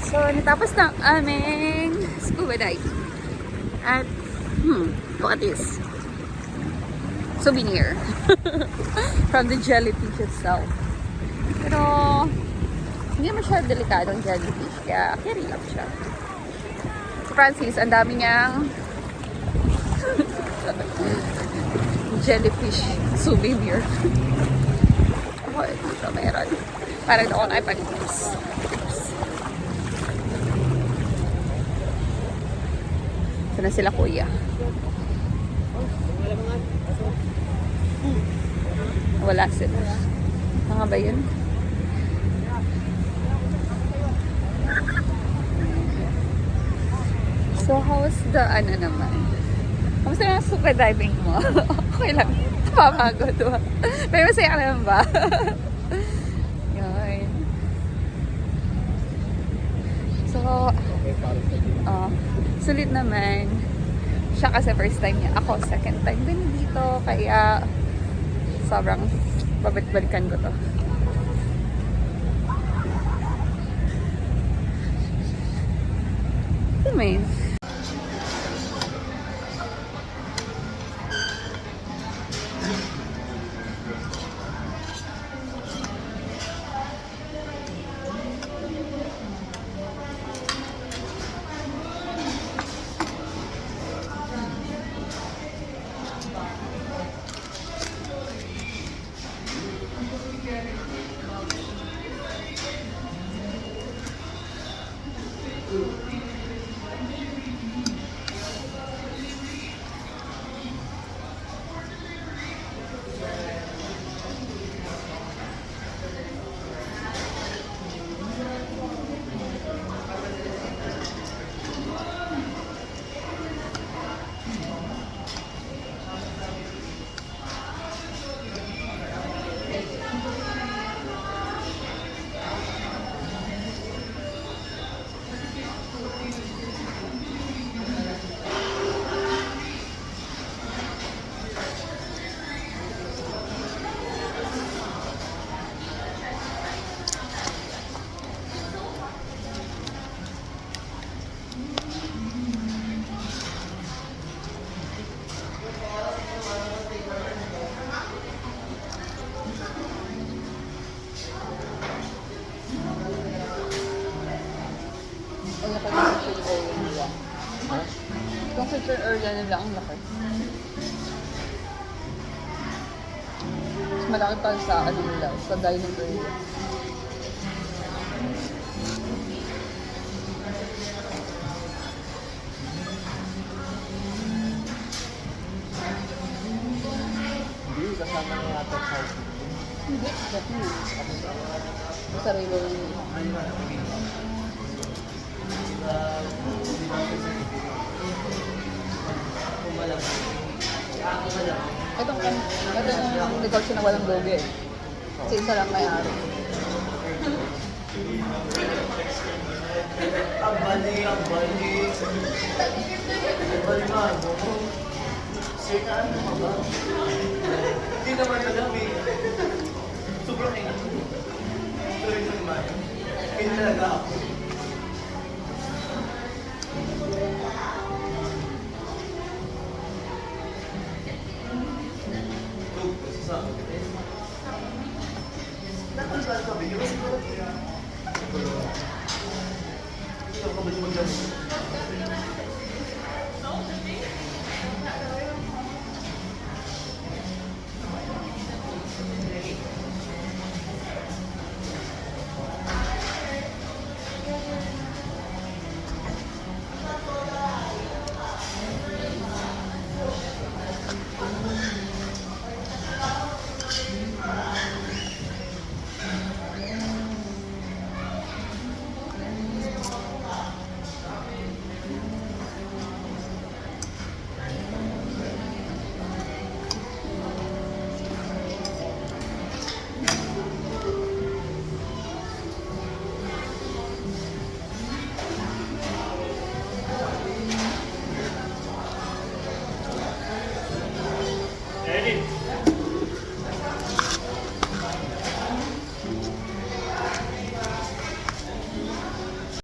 So, natapos na ang aming scuba diving. At, look at this. Souvenir. From the jellyfish itself. Pero, hindi masyadong delikadong jellyfish. Kaya, carry lang siya. Si Francis, ang dami niyang jellyfish souvenir. Oh, ito meron. Parang ako nakipag-tips. Sana sila kuya. Wala sila. Mga ba yun? So, how's the ano naman? Kamusta na scuba diving mo? Okay lang. Papagod ba? Pero masaya ka naman ba? Yun. So, sulit naman. Siya kasi first time niya. Ako, second time din dito. Kaya, sobrang babalik-balikan ko to. May Itong filter area nila ang laki. Mas malaki pa sa ano nila, sa dining area. Hindi, kasama na yata sa Hindi, dati. Sarili lang yun. Itong negosyo na walang logo eh. Kasi isa lang may-ari. Ang bali. Saan mo ba? Hindi naman alam eh. Sobrang ingat. Tuloy naman. Hindi talaga ako. Siguro.